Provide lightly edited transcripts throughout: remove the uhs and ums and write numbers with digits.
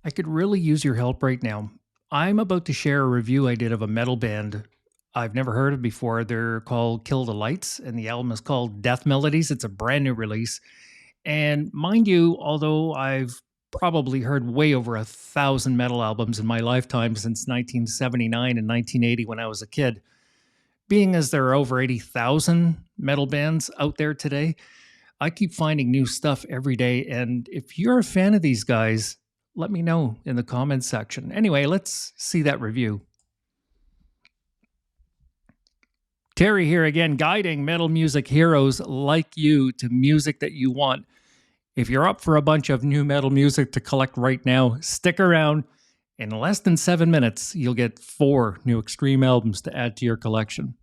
I could really use your help right now. I'm about to share a review I did of a metal band I've never heard of before. They're called Kill the Lights, and the album is called Death Melodies. It's a brand new release. And mind you, although I've probably heard way over 1,000 metal albums in my lifetime since 1979 and 1980 when I was a kid, being as there are over 80,000 metal bands out there today, I keep finding new stuff every day. And if you're a fan of these guys, let me know in the comments section. Anyway, let's see that review. Terry here again, guiding metal music heroes like you to music that you want. If you're up for a bunch of new metal music to collect right now, stick around. In less than 7 minutes, you'll get 4 new Extreme albums to add to your collection.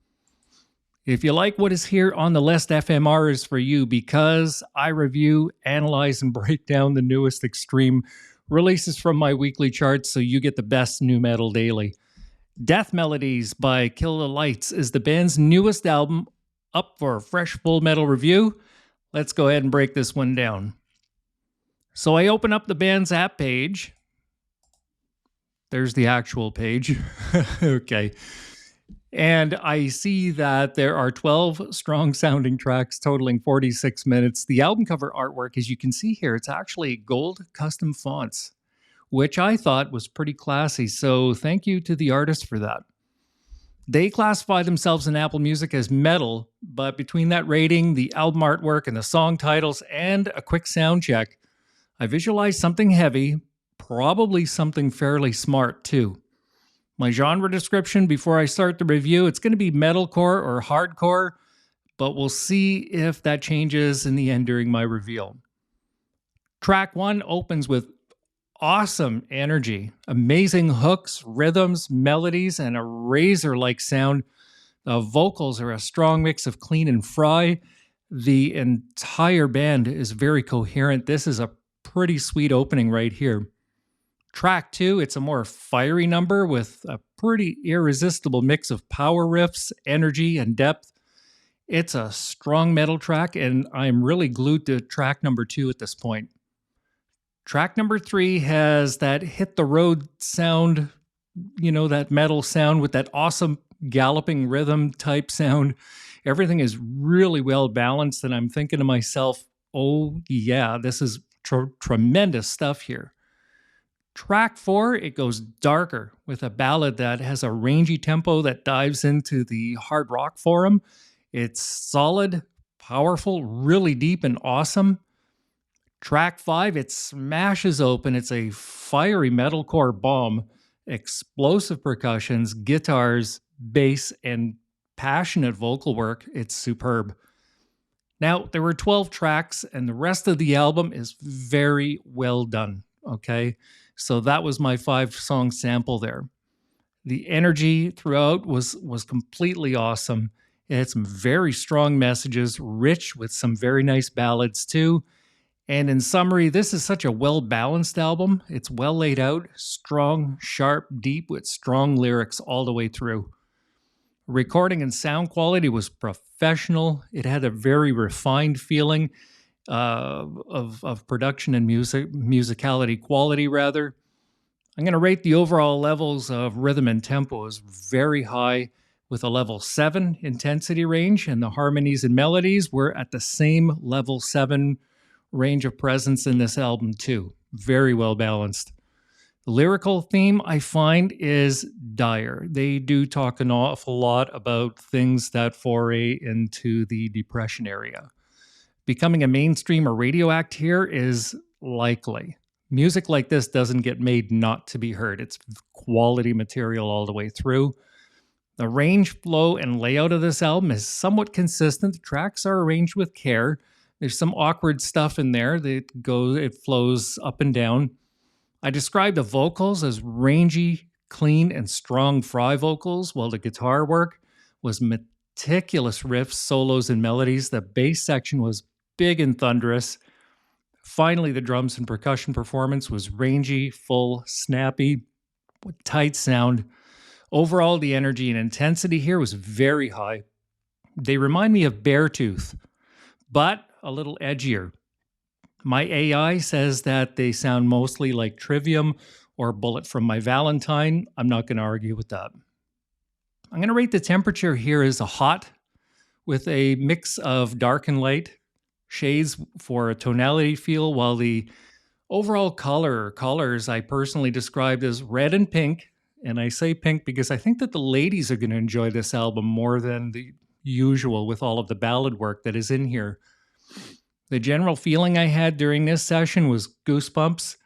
If you like what is here on the list, FMR is for you because I review, analyze, and break down the newest Extreme releases from my weekly charts so you get the best new metal daily. Death Melodies by Kill the Lights is the band's newest album, up for a fresh full metal review. Let's go ahead and break this one down. So I open up the band's app page. There's the actual page. Okay. And I see that there are 12 strong sounding tracks totaling 46 minutes. The album cover artwork, as you can see here, it's actually gold custom fonts, which I thought was pretty classy. So thank you to the artist for that. They classify themselves in Apple Music as metal, but between that rating, the album artwork, and the song titles, and a quick sound check, I visualized something heavy, probably something fairly smart too. My genre description before I start the review, it's going to be metalcore or hardcore, but we'll see if that changes in the end during my reveal. Track 1 opens with awesome energy, amazing hooks, rhythms, melodies, and a razor-like sound. The vocals are a strong mix of clean and fry. The entire band is very coherent. This is a pretty sweet opening right here. Track 2, it's a more fiery number with a pretty irresistible mix of power riffs, energy, and depth. It's a strong metal track, and I'm really glued to track number 2 at this point. Track number 3 has that hit the road sound, that metal sound with that awesome galloping rhythm type sound. Everything is really well balanced, and I'm thinking to myself, oh yeah, this is tremendous stuff here. Track 4, it goes darker with a ballad that has a rangy tempo that dives into the hard rock forum. It's solid, powerful, really deep and awesome. Track 5, it smashes open. It's a fiery metalcore bomb, explosive percussions, guitars, bass, and passionate vocal work. It's superb. Now, there were 12 tracks, and the rest of the album is very well done, okay? So that was my 5-song sample there. The energy throughout was completely awesome. It had some very strong messages, rich with some very nice ballads too. And in summary, this is such a well-balanced album. It's well laid out, strong, sharp, deep, with strong lyrics all the way through. Recording and sound quality was professional. It had a very refined feeling of production and musicality quality, rather. I'm going to rate the overall levels of rhythm and tempo as very high, with a level 7 intensity range, and the harmonies and melodies were at the same level 7 range of presence in this album too. Very well balanced. The lyrical theme, I find, is dire. They do talk an awful lot about things that foray into the depression area. Becoming a mainstream or radio act here is likely. Music like this doesn't get made not to be heard. It's quality material all the way through. The range, flow, and layout of this album is somewhat consistent. The tracks are arranged with care. There's some awkward stuff in there it flows up and down. I describe the vocals as rangy, clean, and strong fry vocals, while the guitar work was meticulous riffs, solos, and melodies. The bass section was big and thunderous. Finally, the drums and percussion performance was rangy, full, snappy, with tight sound. Overall, the energy and intensity here was very high. They remind me of Beartooth, but a little edgier. My AI says that they sound mostly like Trivium or Bullet from My Valentine. I'm not going to argue with that. I'm going to rate the temperature here as a hot with a mix of dark and light shades for a tonality feel, while the overall colors I personally described as red and pink. And I say pink because I think that the ladies are going to enjoy this album more than the usual with all of the ballad work that is in here. The general feeling I had during this session was goosebumps.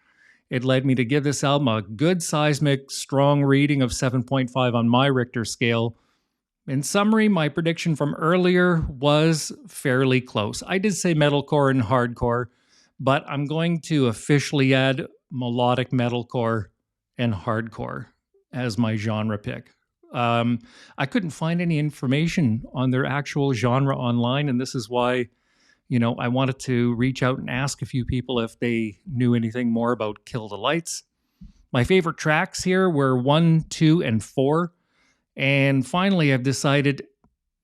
It led me to give this album a good seismic, strong reading of 7.5 on my Richter scale. In summary, my prediction from earlier was fairly close. I did say metalcore and hardcore, but I'm going to officially add melodic metalcore and hardcore as my genre pick. I couldn't find any information on their actual genre online, and this is why, I wanted to reach out and ask a few people if they knew anything more about Kill the Lights. My favorite tracks here were 1, 2, and 4. And finally, I've decided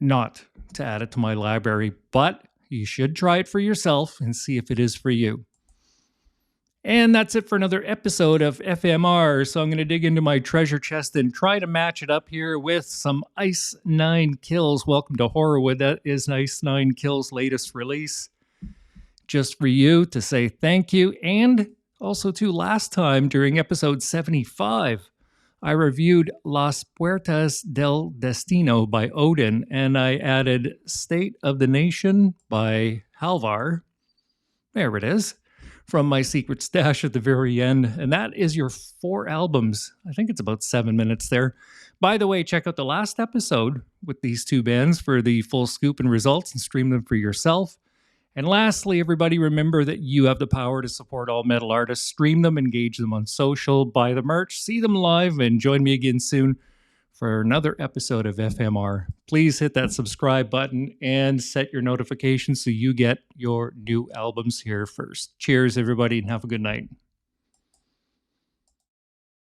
not to add it to my library, but you should try it for yourself and see if it is for you. And that's it for another episode of FMR. So I'm going to dig into my treasure chest and try to match it up here with some Ice 9 Kills. Welcome to Horrorwood. That is Ice 9 Kills' latest release. Just for you to say thank you. And also, too, last time during episode 75, I reviewed Las Puertas del Destino by Odin, and I added State of the Nation by Halvar. There it is, from my secret stash at the very end. And that is your 4 albums. I think it's about 7 minutes there. By the way, check out the last episode with these 2 bands for the full scoop and results and stream them for yourself. And lastly, everybody, remember that you have the power to support all metal artists. Stream them, engage them on social, buy the merch, see them live, and join me again soon for another episode of FMR. Please hit that subscribe button and set your notifications so you get your new albums here first. Cheers, everybody, and have a good night.